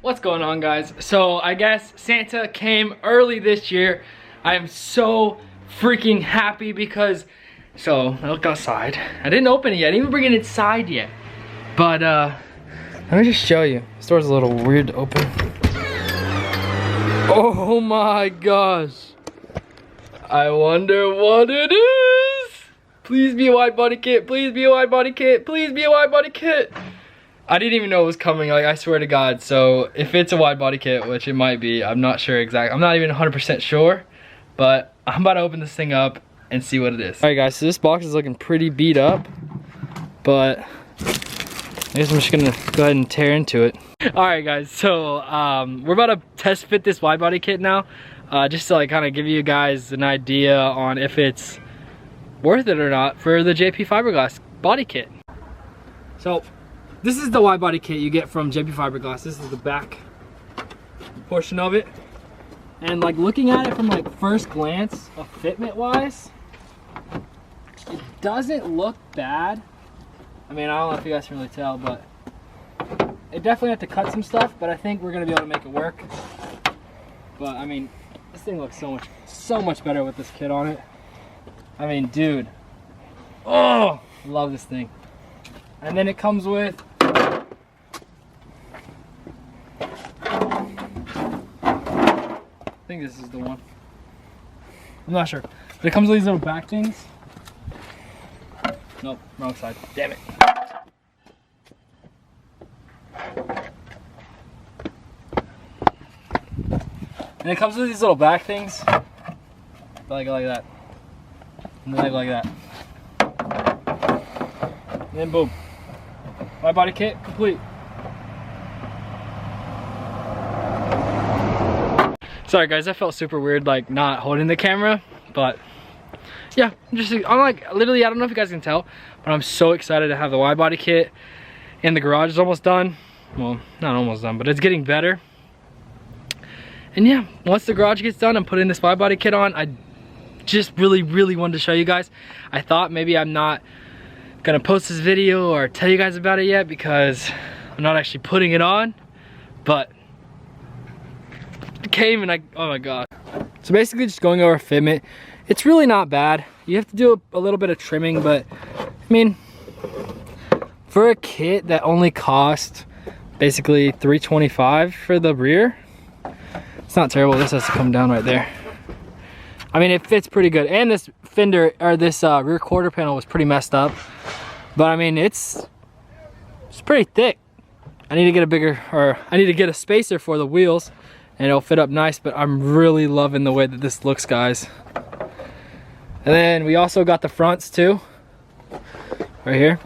What's going on, guys? So I guess Santa came early this year. I am so freaking happy because, so I look outside. I didn't open it yet, I didn't even bring it inside yet. But let me just show you. The store's a little weird to open. Oh my gosh. I wonder what it is. Please be a wide body kit, please be a wide body kit, please be a wide body kit. I didn't even know it was coming, like, I swear to God. So if it's a wide body kit, which it might be, I'm not sure exactly. I'm not even 100% sure, but I'm about to open this thing up and see what it is. All right, guys, so this box is looking pretty beat up, but I guess I'm just gonna go ahead and tear into it. All right, guys, so we're about to test fit this wide body kit now, just to like kind of give you guys an idea on if it's worth it or not for the JP Fiberglass body kit. So this is the wide body kit you get from JP Fiberglass. This is the back portion of it. And like looking at it from like first glance of fitment wise, it doesn't look bad. I mean, I don't know if you guys can really tell, but it definitely have to cut some stuff, but I think we're gonna be able to make it work. But I mean, this thing looks so much better with this kit on it. I mean, dude, oh, love this thing. And then it comes with I think this is the one. I'm not sure. But it comes with these little back things. Nope, wrong side. Damn it. And it comes with these little back things. Like that. And like that. And then boom. My body kit complete. Sorry guys, that felt super weird, like not holding the camera, but yeah, I'm like literally, I don't know if you guys can tell, but I'm so excited to have the wide body kit. And the garage is almost done. Well, not almost done, but it's getting better. And yeah, once the garage gets done, I'm putting this wide body kit on. I just really wanted to show you guys. I thought maybe I'm not gonna post this video or tell you guys about it yet because I'm not actually putting it on, but it came and oh my god. So basically just going over fitment. It's really not bad. You have to do a little bit of trimming, but I mean, for a kit that only cost basically $325 for the rear, it's not terrible. This has to come down right there. I mean, it fits pretty good. And this fender, or this rear quarter panel was pretty messed up. But I mean, it's pretty thick. I need to get I need to get a spacer for the wheels and it'll fit up nice, but I'm really loving the way that this looks, guys. And then we also got the fronts too, right here.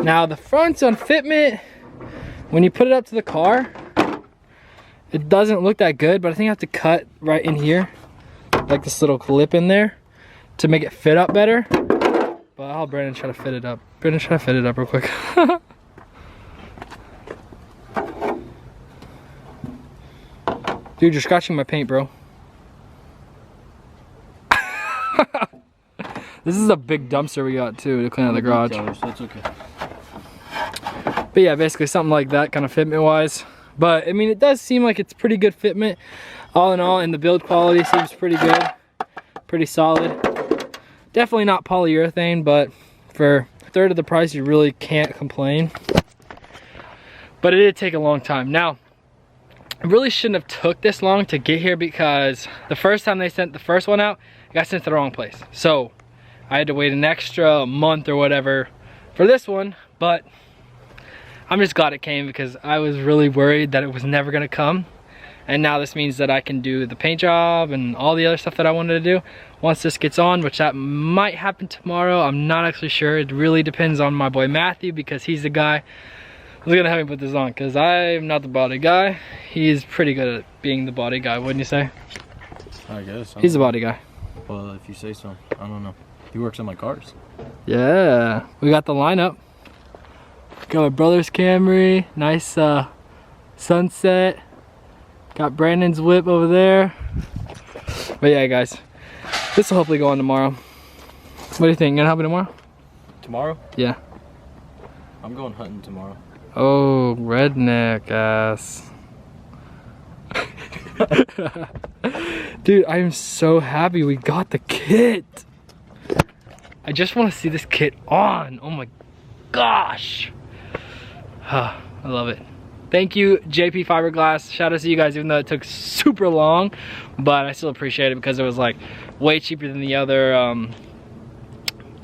Now the fronts on fitment, when you put it up to the car, it doesn't look that good, but I think I have to cut right in here, like this little clip in there, to make it fit up better. But I'll have Brandon try to fit it up. Brandon, try to fit it up real quick. Dude, you're scratching my paint, bro. This is a big dumpster we got too to clean out the garage. So that's okay. But yeah, basically something like that, kind of fitment wise. But I mean, it does seem like it's pretty good fitment all in all, and the build quality seems pretty good, pretty solid. Definitely not polyurethane, but for a third of the price you really can't complain. But it did take a long time. Now it really shouldn't have took this long to get here because the first time they sent the first one out, it got sent to the wrong place. So I had to wait an extra month or whatever for this one, but I'm just glad it came because I was really worried that it was never gonna come. And now this means that I can do the paint job and all the other stuff that I wanted to do once this gets on, which that might happen tomorrow. I'm not actually sure. It really depends on my boy Matthew because he's the guy who's gonna have me put this on because I'm not the body guy. He's pretty good at being the body guy, wouldn't you say? I guess. He's the body guy. Well, if you say so. I don't know. He works on my cars. Yeah, we got the lineup. Got my brother's Camry, nice sunset. Got Brandon's whip over there. But yeah, guys, this will hopefully go on tomorrow. What do you think? You gonna help me tomorrow? Tomorrow? Yeah. I'm going hunting tomorrow. Oh, redneck ass. Dude, I am so happy we got the kit. I just want to see this kit on. Oh my gosh. I love it. Thank you, JP Fiberglass. Shout out to you guys, even though it took super long, but I still appreciate it because it was like way cheaper than the other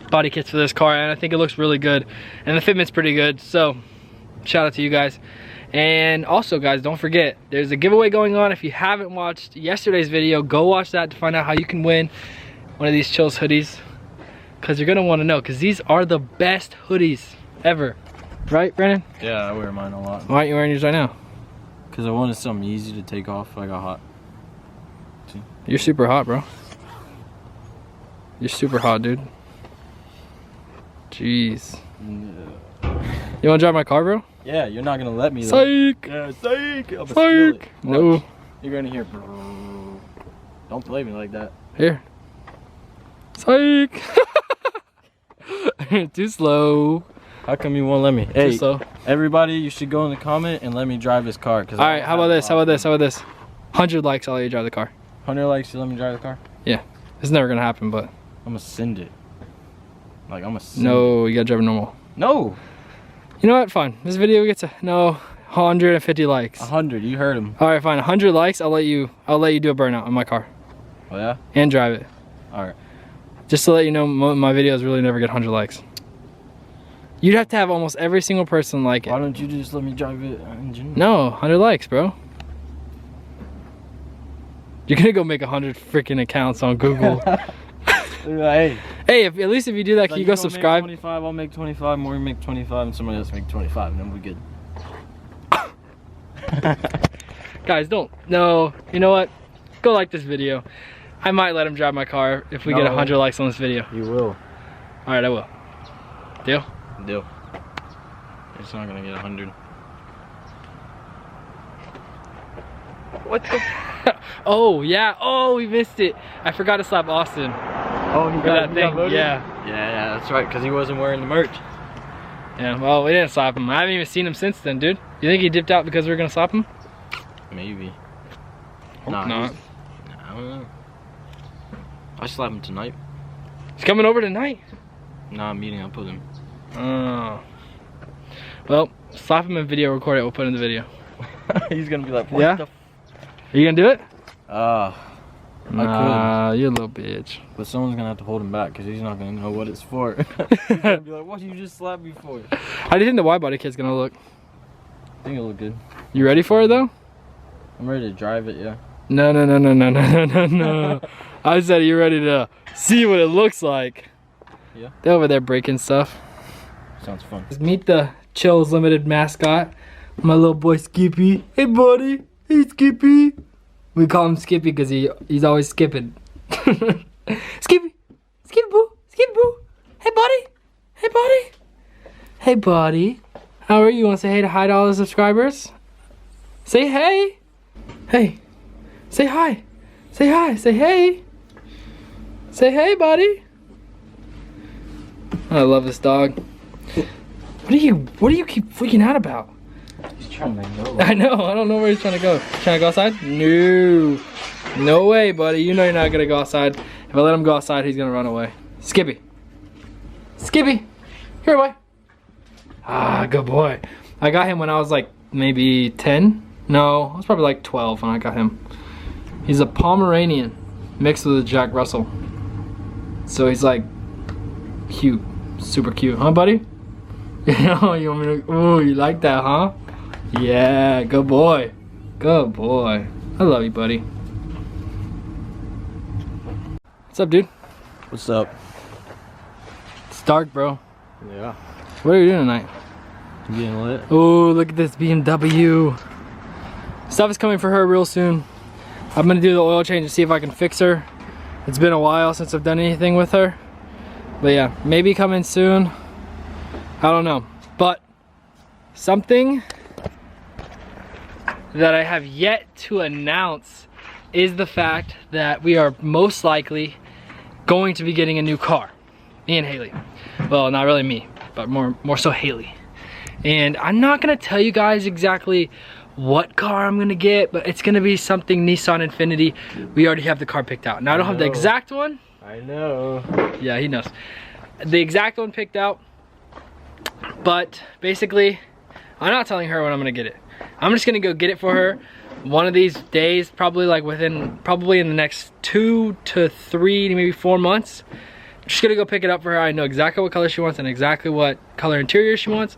body kits for this car, and I think it looks really good, and the fitment's pretty good. So shout out to you guys. And also guys, don't forget, there's a giveaway going on. If you haven't watched yesterday's video, go watch that to find out how you can win one of these Chills hoodies, because you're gonna want to know, because these are the best hoodies ever. Right, Brandon? Yeah, I wear mine a lot. Why aren't you wearing yours right now? Because I wanted something easy to take off. I got hot. See? You're super hot, bro. You're super hot, dude. Jeez. Yeah. You wanna drive my car, bro? Yeah, you're not gonna let me. Psych! Yeah, psych! I'm Psych! No. You're gonna hear. Don't play me like that. Here. Psych! Too slow. How come you won't let me? Too Hey, slow. everybody, you should go in the comment and let me drive this car. All right, how about this? How about this? How about this? 100 likes, I'll let you drive the car. 100 likes, you let me drive the car? Yeah. It's never gonna happen, but. I'm gonna send it. Like, I'm gonna send No, you gotta drive it normal. No! You know what? Fine. This video gets a 150 likes. 100, you heard him. All right, fine. 100 likes. I'll let you do a burnout on my car Oh, yeah? and drive it. All right. Just to let you know, my videos really never get 100 likes. You'd have to have almost every single person like it. Why don't you just let me drive it in general? No, 100 likes, bro. You're gonna go make 100 freaking accounts on Google. Hey. Hey, at least if you do that, Like, can you go gonna make subscribe? 25, I'll make 25, Maureen make 25, and somebody else make 25, and then we're good. Guys, don't. No, you know what? Go like this video. I might let him drive my car if we get 100 likes on this video. You will. All right, I will. Deal? Deal. It's not gonna get 100. What the? Oh, yeah. Oh, we missed it. I forgot to slap Austin. Oh, he For that thing, yeah. Yeah, that's right, because he wasn't wearing the merch. Yeah, well, we didn't slap him. I haven't even seen him since then, dude. You think he dipped out because we were gonna slap him? Maybe. Hope not. I don't know. I slap him tonight. He's coming over tonight. Nah, I'm meeting up with him. Oh. Well, slap him and video record it. We'll put it in the video. He's gonna be like, what Yeah? the Are you gonna do it? I you little bitch. could. But someone's gonna have to hold him back because he's not gonna know what it's for. He's gonna be like, what did you just slap me for? How do you think the wide body kit's gonna look? I think it'll look good. You ready for it though? I'm ready to drive it, yeah. No. I said you ready to see what it looks like. Yeah. They're over there breaking stuff. Sounds fun. Let's meet the Chills Limited mascot, my little boy Skippy. Hey buddy, hey Skippy. We call him Skippy because he's always skipping. Skippy, Skippy boo, Skippy boo. Hey buddy, hey buddy, hey buddy. How are you? Want to say hey to all the subscribers? Say hey, hey. Say hi, say hi, say hey. Say hey, buddy. I love this dog. What do you keep freaking out about? He's trying to go. I know, I don't know where he's trying to go. Trying to go outside? No. No way, buddy. You know you're not gonna go outside. If I let him go outside, he's gonna run away. Skippy. Skippy. Here, boy. Ah, good boy. I got him when I was like maybe 10. No, I was probably like 12 when I got him. He's a Pomeranian mixed with a Jack Russell. So he's like cute, super cute, huh, buddy? Oh, you want me to? Oh, you like that, huh? Yeah, good boy, good boy. I love you, buddy. What's up, dude? What's up? It's dark, bro. Yeah. What are you doing tonight? Getting lit. Oh, look at this BMW. Stuff is coming for her real soon. I'm gonna do the oil change and see if I can fix her. It's been a while since I've done anything with her. But yeah, maybe coming soon. I don't know. But something that I have yet to announce is the fact that we are most likely going to be getting a new car. Me and Haley. Well, not really me, but more so Haley. And I'm not gonna tell you guys exactly what car I'm gonna get, but it's gonna be something Nissan Infiniti. We already have the car picked out. Now I don't have the exact one. I know. Yeah, he knows. The exact one picked out, but basically, I'm not telling her when I'm gonna get it. I'm just gonna go get it for her one of these days, probably like probably in the next 2 to 3 to maybe 4 months. Just gonna go pick it up for her. I know exactly what color she wants and exactly what color interior she wants.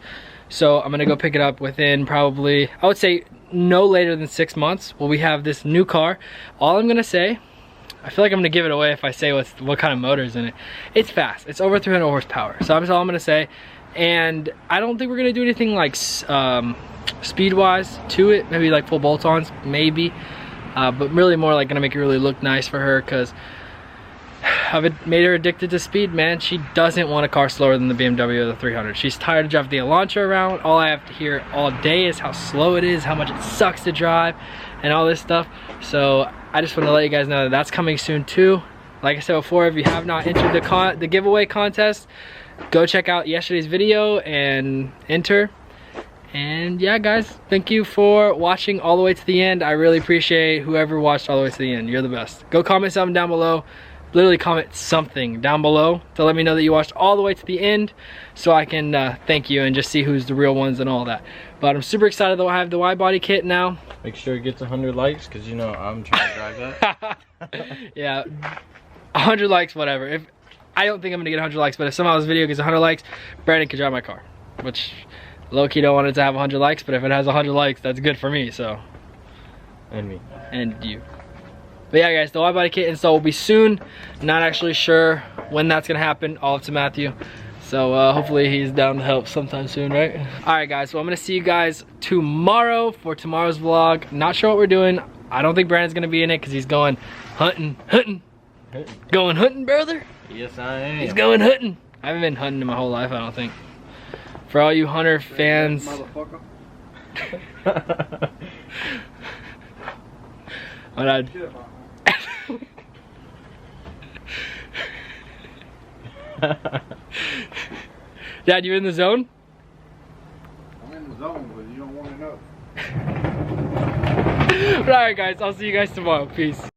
So I'm gonna go pick it up within probably, I would say no later than 6 months. Well, we have this new car. All I'm gonna say, I feel like I'm gonna give it away if I say what kind of motor is in it. It's fast, it's over 300 horsepower. So that's all I'm gonna say. And I don't think we're gonna do anything like speed wise to it, maybe like full bolt-ons, maybe. But really more like gonna make it really look nice for her, because I've made her addicted to speed, man. She doesn't want a car slower than the BMW or the 300. She's tired of driving the Elantra around. All I have to hear all day is how slow it is, how much it sucks to drive, and all this stuff. So I just want to let you guys know that that's coming soon too. Like I said before, if you have not entered the giveaway contest, go check out yesterday's video and enter. And yeah, guys, thank you for watching all the way to the end. I really appreciate whoever watched all the way to the end. You're the best. Go comment something down below. Literally comment something down below to let me know that you watched all the way to the end, so I can thank you and just see who's the real ones and all that. But I'm super excited that I have the wide body kit now. Make sure it gets 100 likes, because you know I'm trying to drive that. Yeah, 100 likes, whatever. I don't think I'm gonna get 100 likes, but if somehow this video gets 100 likes, Brandon can drive my car. Which, low-key don't want it to have 100 likes, but if it has 100 likes, that's good for me, so. And me. And you. But yeah, guys, the wide body kit install will be soon. Not actually sure when that's gonna happen. All up to Matthew. So hopefully he's down to help sometime soon, right? All right, guys, so I'm gonna see you guys tomorrow for tomorrow's vlog. Not sure what we're doing. I don't think Brandon's gonna be in it because he's going hunting. Going hunting, brother? Yes, I am. He's going hunting. I haven't been hunting in my whole life, I don't think. For all you hunter fans. Dad, you in the zone? I'm in the zone, but you don't want to know. Alright, guys, I'll see you guys tomorrow. Peace.